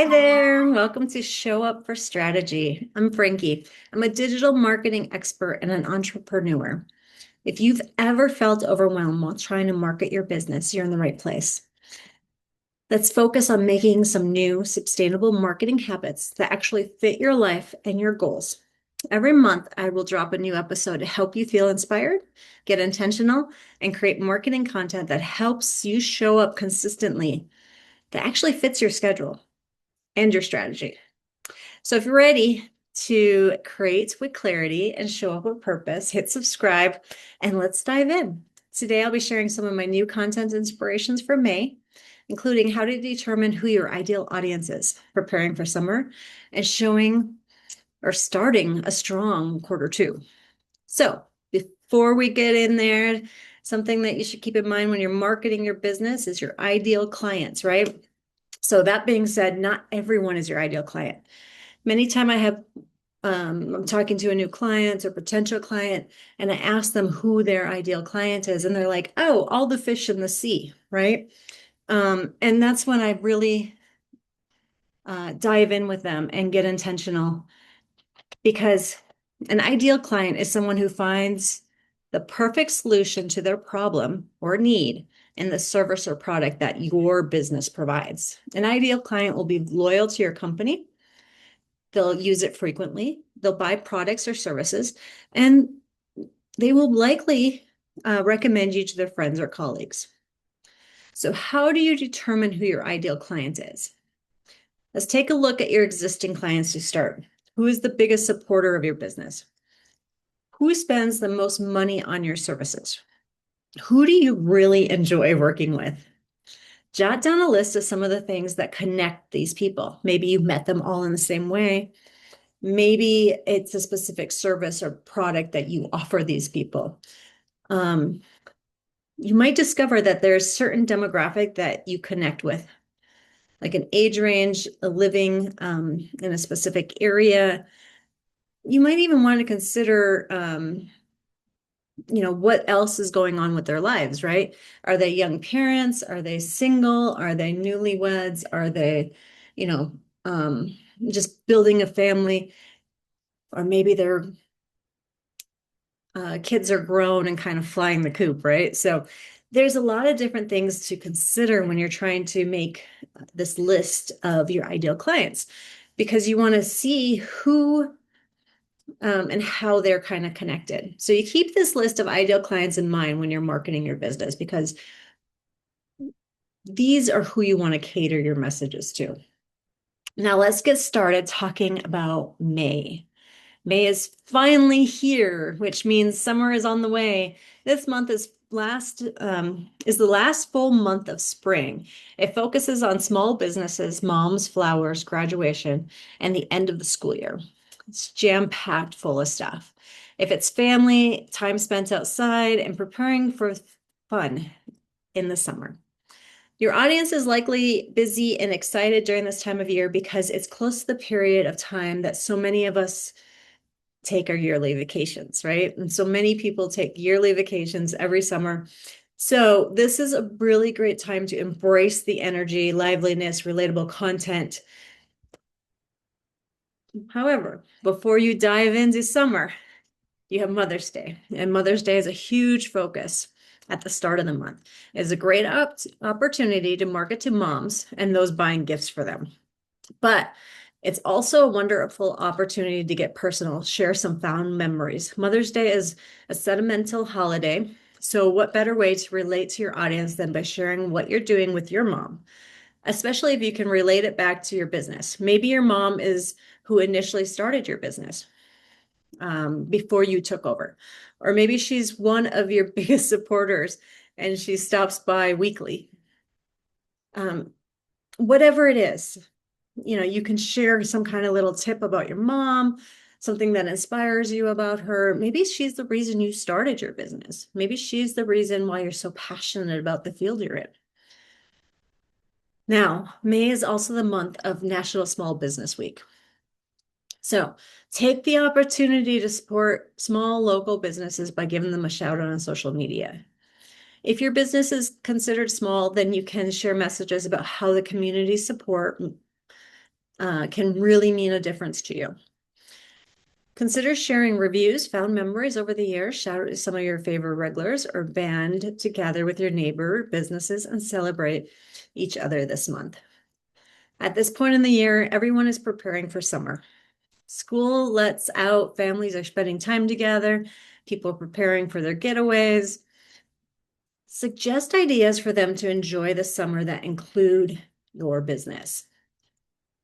Hi there. Welcome to Show Up for Strategy. I'm Frankie. I'm a digital marketing expert and an entrepreneur. If you've ever felt overwhelmed while trying to market your business, you're in the right place. Let's focus on making some new sustainable marketing habits that actually fit your life and your goals. Every month, I will drop a new episode to help you feel inspired, get intentional, and create marketing content that helps you show up consistently that actually fits your schedule and your strategy. So if you're ready to create with clarity and show up with purpose, hit subscribe and let's dive in. Today, I'll be sharing some of my new content inspirations for May, including how to determine who your ideal audience is, preparing for summer, and showing or starting a strong quarter 2. So before we get in there, something that you should keep in mind when you're marketing your business is your ideal clients, right? So that being said, not everyone is your ideal client. Many times I'm talking to a new client or potential client, and I ask them who their ideal client is, and they're like, oh, all the fish in the sea, right? And that's when I really dive in with them and get intentional, because an ideal client is someone who finds the perfect solution to their problem or need in the service or product that your business provides. An ideal client will be loyal to your company. They'll use it frequently. They'll buy products or services, and they will likely recommend you to their friends or colleagues. So how do you determine who your ideal client is? Let's take a look at your existing clients to start. Who is the biggest supporter of your business? Who spends the most money on your services? Who do you really enjoy working with? Jot down a list of some of the things that connect these people. Maybe you met them all in the same way. Maybe it's a specific service or product that you offer these people. You might discover that there's a certain demographic that you connect with, like an age range, a living in a specific area. You might even want to consider, what else is going on with their lives, right? Are they young parents? Are they single? Are they newlyweds? Are they, you know, just building a family? Or maybe their kids are grown and kind of flying the coop, right? So there's a lot of different things to consider when you're trying to make this list of your ideal clients, because you want to see who and how they're kind of connected. So you keep this list of ideal clients in mind when you're marketing your business, because these are who you want to cater your messages to. Now let's get started talking about May. May is finally here, which means summer is on the way. This month is the last full month of spring. It focuses on small businesses, moms, flowers, graduation, and the end of the school year. It's jam-packed full of stuff. If it's family, time spent outside, and preparing for fun in the summer. Your audience is likely busy and excited during this time of year because it's close to the period of time that so many of us take our yearly vacations, right? And so many people take yearly vacations every summer. So this is a really great time to embrace the energy, liveliness, relatable content. However, before you dive into summer, you have Mother's Day, and Mother's Day is a huge focus at the start of the month. It's a great opportunity to market to moms and those buying gifts for them. But it's also a wonderful opportunity to get personal, share some fond memories. Mother's Day is a sentimental holiday. So what better way to relate to your audience than by sharing what you're doing with your mom, especially if you can relate it back to your business. Maybe your mom is who initially started your business before you took over. Or maybe she's one of your biggest supporters and she stops by weekly. Whatever it is, you can share some kind of little tip about your mom, something that inspires you about her. Maybe she's the reason you started your business. Maybe she's the reason why you're so passionate about the field you're in. Now, May is also the month of National Small Business Week. So take the opportunity to support small local businesses by giving them a shout out on social media. If your business is considered small, then you can share messages about how the community support can really mean a difference to you. Consider sharing reviews, found memories over the years, shout out to some of your favorite regulars, or band together with your neighbor businesses and celebrate each other this month. At this point in the year, everyone is preparing for summer. School lets out, families are spending time together, people are preparing for their getaways. Suggest ideas for them to enjoy the summer that include your business.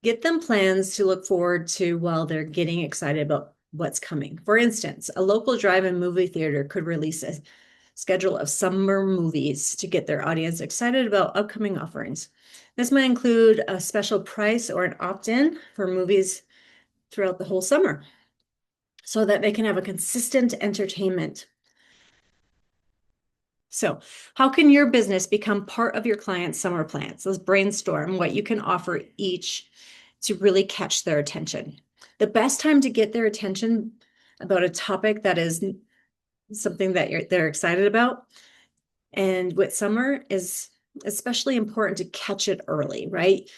Get them plans to look forward to while they're getting excited about what's coming. For instance, a local drive-in movie theater could release a schedule of summer movies to get their audience excited about upcoming offerings. This might include a special price or an opt-in for movies throughout the whole summer so that they can have a consistent entertainment. So, how can your business become part of your client's summer plans? Let's brainstorm what you can offer each to really catch their attention. The best time to get their attention about a topic that is something that they're excited about, and with summer is especially important to catch it early, right?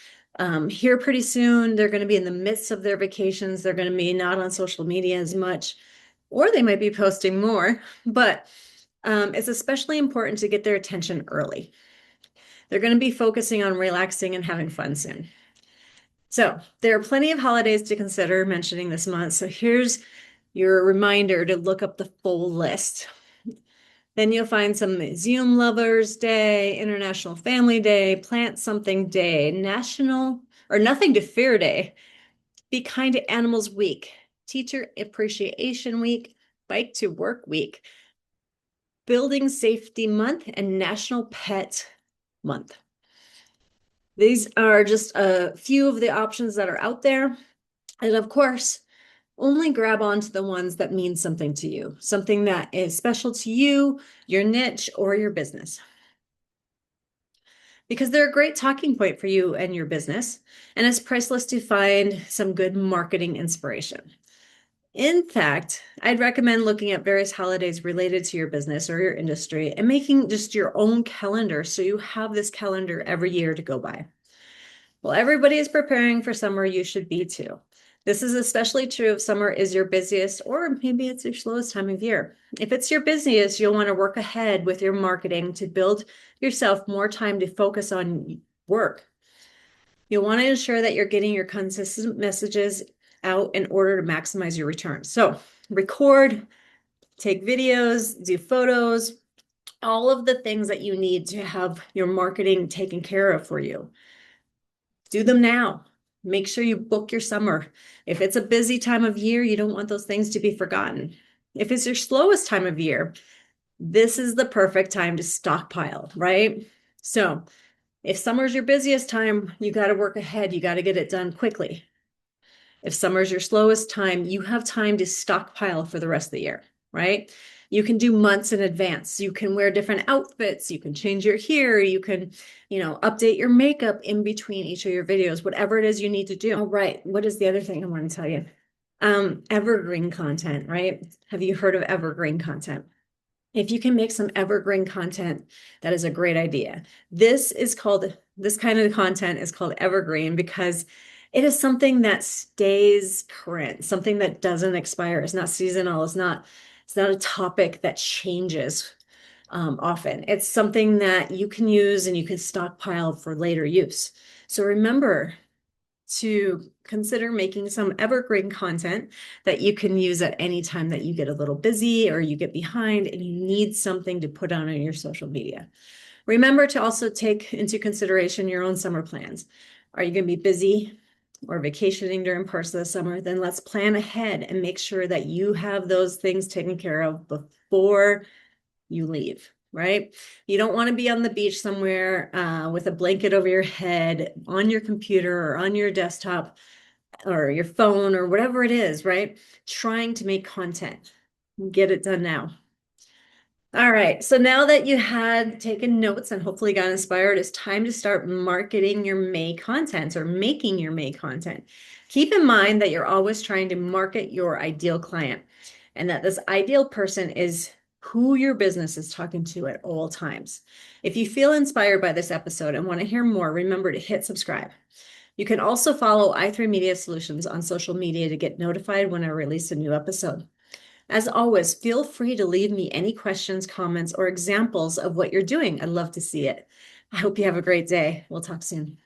Here pretty soon, they're going to be in the midst of their vacations. They're going to be not on social media as much, or they might be posting more, but it's especially important to get their attention early. They're going to be focusing on relaxing and having fun soon. So there are plenty of holidays to consider mentioning this month. So here's your reminder to look up the full list. Then you'll find some Museum Lovers Day, International Family Day, Plant Something Day, National or Nothing to Fear Day, Be Kind to Animals Week, Teacher Appreciation Week, Bike to Work Week, Building Safety Month, and National Pet Month. These are just a few of the options that are out there. And of course, only grab onto the ones that mean something to you, something that is special to you, your niche, or your business. Because they're a great talking point for you and your business, and it's priceless to find some good marketing inspiration. In fact, I'd recommend looking at various holidays related to your business or your industry and making just your own calendar so you have this calendar every year to go by. Well, everybody is preparing for summer, you should be too. This is especially true if summer is your busiest or maybe it's your slowest time of year. If it's your busiest, you'll want to work ahead with your marketing to build yourself more time to focus on work. You'll want to ensure that you're getting your consistent messages out in order to maximize your returns. So record, take videos, do photos, all of the things that you need to have your marketing taken care of for you. Do them now. Make sure you book your summer. If it's a busy time of year, you don't want those things to be forgotten. If it's your slowest time of year, this is the perfect time to stockpile, right? So if summer's your busiest time, you got to work ahead. You got to get it done quickly. If summer's your slowest time, you have time to stockpile for the rest of the year, right? You can do months in advance. You can wear different outfits. You can change your hair. You can, update your makeup in between each of your videos, whatever it is you need to do. All right. What is the other thing I want to tell you? Evergreen content, right? Have you heard of evergreen content? If you can make some evergreen content, that is a great idea. This kind of content is called evergreen because it is something that stays current, something that doesn't expire. It's not seasonal. It's not a topic that changes often. It's something that you can use and you can stockpile for later use. So remember to consider making some evergreen content that you can use at any time that you get a little busy or you get behind and you need something to put on your social media. Remember to also take into consideration your own summer plans. Are you going to be busy or vacationing during parts of the summer? Then let's plan ahead and make sure that you have those things taken care of before you leave, right? You don't want to be on the beach somewhere with a blanket over your head, on your computer or on your desktop or your phone or whatever it is, right? Trying to make content. Get it done now. All right, so now that you had taken notes and hopefully got inspired, it's time to start marketing your May content or making your May content. Keep in mind that you're always trying to market your ideal client and that this ideal person is who your business is talking to at all times. If you feel inspired by this episode and want to hear more, remember to hit subscribe. You can also follow i3 Media Solutions on social media to get notified when I release a new episode. As always, feel free to leave me any questions, comments, or examples of what you're doing. I'd love to see it. I hope you have a great day. We'll talk soon.